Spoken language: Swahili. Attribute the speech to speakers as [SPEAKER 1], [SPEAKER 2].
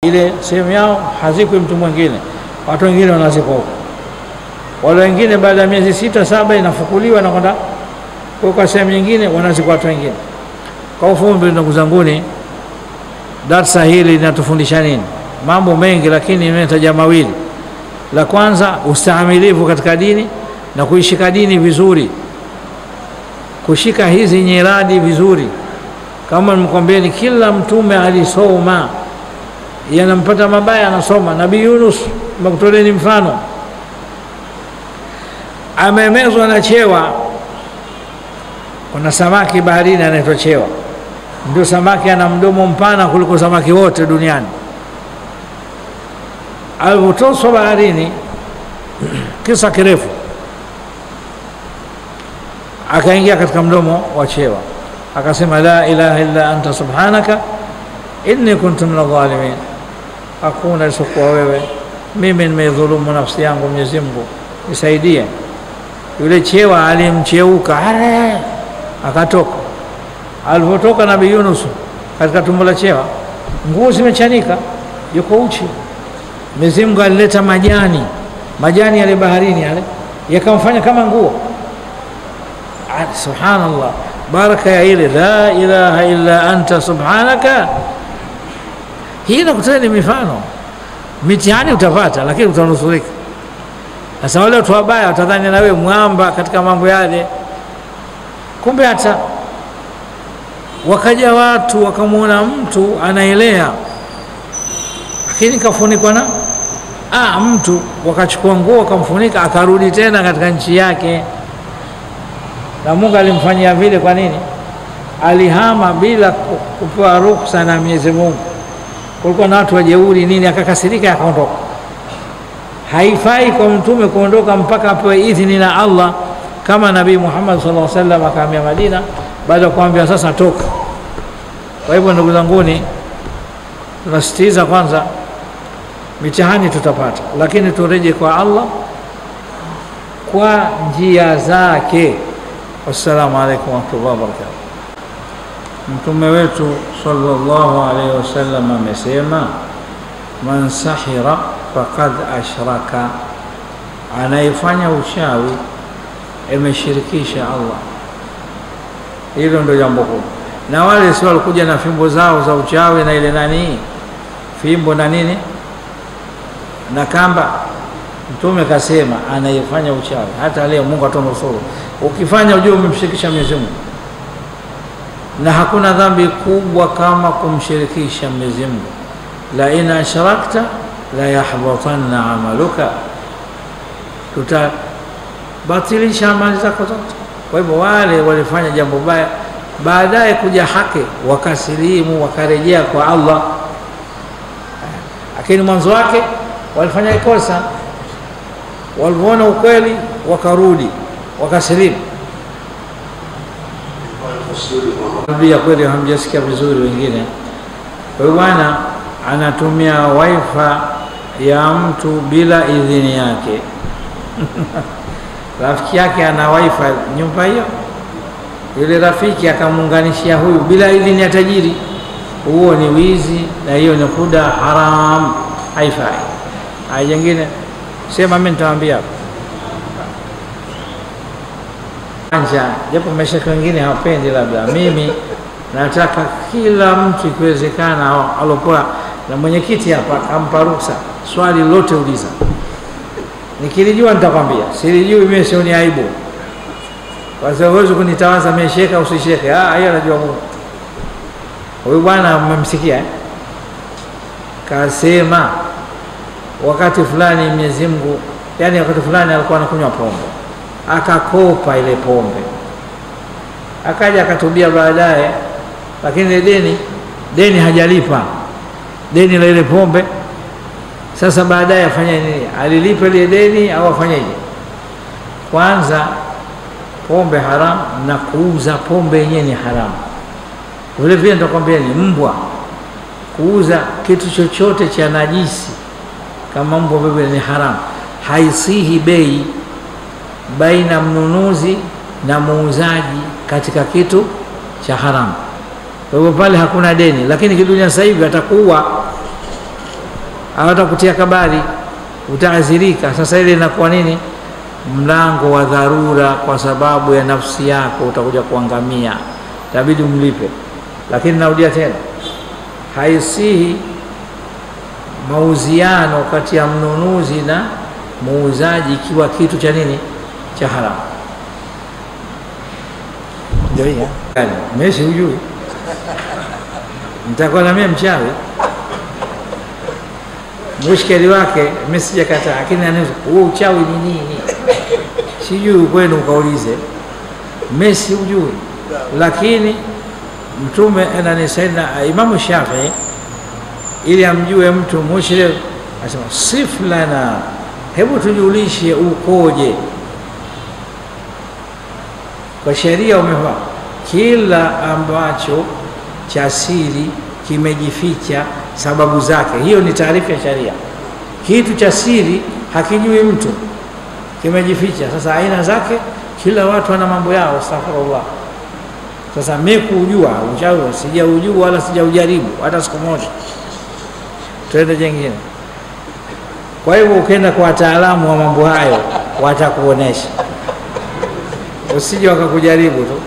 [SPEAKER 1] ile sehemu yao hazikwi mtu mwingine, watu wengine wanazikwa huko. Wale wengine baada ya miezi 6-7 inafukuliwa na kwenda kwa sehemu nyingine, wanazikwa watu wengine. Kwa ufupi, ndugu zanguni, darasa hili linatufundisha nini? Mambo mengi, lakini nimetaja mawili. La kwanza, ustahimilivu katika dini na kuishika dini vizuri, kushika hizi nyiradi vizuri. Kama nimekwambieni, kila mtume alisoma, yanampata mabaya anasoma. Nabii Yunus, makutoleni mfano, amemezwa na chewa. Kuna samaki baharini anaitwa chewa, ndio samaki ana mdomo mpana kuliko samaki wote duniani. Alipotoswa baharini, kisa kirefu, akaingia katika mdomo wa chewa, akasema la ilaha illa anta subhanaka inni kuntu minadh dhalimin, hakuna isipokuwa wewe, mimi nimedhulumu nafsi yangu, Mwenyezi Mungu nisaidie. Yule chewa alimcheuka, akatoka. Alipotoka Nabii Yunus katika tumbo la chewa, nguo zimechanika, yuko uchi. Mwenyezi Mungu alileta majani yale baharini yale, yakamfanya kama nguo. Subhanallah, baraka ya ile la ilaha illa anta subhanaka. Hii nakuteni mifano, mitihani utapata, lakini utanusurika. Sasa wale watu wabaya watadhani na wewe mwamba katika mambo yale, kumbe hata wakaja watu wakamuona mtu anaelea, lakini kafunikwa na mtu, wakachukua nguo wakamfunika, akarudi tena katika nchi yake. Na Mungu alimfanyia vile. Kwa nini? Alihama bila kupewa ruhusa na Mwenyezi Mungu. Kulikuwa na watu wajeuri nini, akakasirika akaondoka. Haifai kwa mtume kuondoka mpaka apewe idhini na Allah, kama Nabii Muhammad sallallahu alaihi wasallam akahamia Madina baada ya kuambia sasa toka. Kwa hivyo ndugu zanguni, tunasitiza kwanza, mitihani tutapata, lakini turejee kwa Allah kwa njia zake. Wassalamu alaikum warahmatullahi wabarakatuh. Mtume wetu sallallahu alaihi wasallam amesema, man sahira faqad ashraka, anayefanya uchawi ameshirikisha Allah. Hilo ndio jambo kubwa. Na wale sio walikuja na fimbo zao za uchawi na ile nani, fimbo na nini na kamba. Mtume kasema anayefanya uchawi, hata leo Mungu atanusuru. Ukifanya ujue umemshirikisha Mwenyezi Mungu, na hakuna dhambi kubwa kama kumshirikisha Mwenyezi Mungu. La in ashrakta la yahbatanna amaluka, tutabatilisha amali zako zote. Kwa hivyo wale walifanya jambo baya, baadaye kuja haki, wakasilimu, wakarejea kwa Allah. Lakini mwanzo wake walifanya kosa, waliona ukweli wakarudi, wakasilimu. Ndio kweli, hamjasikia vizuri wengine. Kwa hiyo bwana anatumia wifi ya mtu bila idhini yake. Rafiki yake ana wifi nyumba hiyo, yule rafiki akamuunganishia huyu bila idhini ya tajiri. Huo ni wizi, na hiyo ni kuda haram, haifai. Haya jingine sema, mimi nitawaambia anja, japo mashaka wengine hawapendi, labda mimi nataka kila mtu ikiwezekana alokuwa na mwenyekiti hapa kampa ruhusa, swali lote uliza, nikilijua nitakwambia, silijui mimi sio ni aibu. Kwa sababu huwezi kunitawaza mimi sheka usisheke, hiyo anajua Mungu. Huyu bwana mmemsikia kasema wakati fulani Mwenyezi Mungu, yani wakati fulani alikuwa anakunywa pombe, akakopa ile pombe, akaja akatubia baadaye, lakini deni hajalipa, deni la ile pombe. Sasa baadaye afanya nini? Alilipa ile deni au afanyaje? Kwanza pombe haram, na kuuza pombe yenyewe ni haram. Vile vile nitakwambia ni mbwa, kuuza kitu chochote cha najisi kama mbwa bebe ni haram. Haisihi bei baina mnunuzi na muuzaji katika kitu cha haram. Kwa hivyo pale hakuna deni, lakini kidunia sasa hivi atakuwa hawatakutia kabari, utaadhirika. Sasa ile inakuwa nini? Mlango wa dharura, kwa sababu ya nafsi yako utakuja kuangamia, itabidi umlipe. Lakini narudia tena, haisihi mauziano kati ya mnunuzi na muuzaji ikiwa kitu cha nini, cha haramu. Ndio hiyo Messi, hujui nitakuwa na mimi mchawi. Mushkeli wake mimi sijakataa, lakini anaweza huo uchawi ni nini sijui, kwenu ukaulize. Messi hujui, lakini Mtume ananisema Imamu Shafi'i, ili amjue mtu mushrik, anasema sif lana, hebu tujulishe ukoje. Kwa sheria umefaa kila ambacho cha siri kimejificha sababu zake, hiyo ni taarifa ya sharia. Kitu cha siri hakijui mtu, kimejificha. Sasa aina zake, kila watu wana mambo yao, astaghfirullah. Sasa mimi kujua uchawi sijaujua wala sijaujaribu hata siku moja. Twende jingine. Kwa hivyo ukienda kwa wataalamu wa mambo hayo watakuonesha, usije wakakujaribu tu.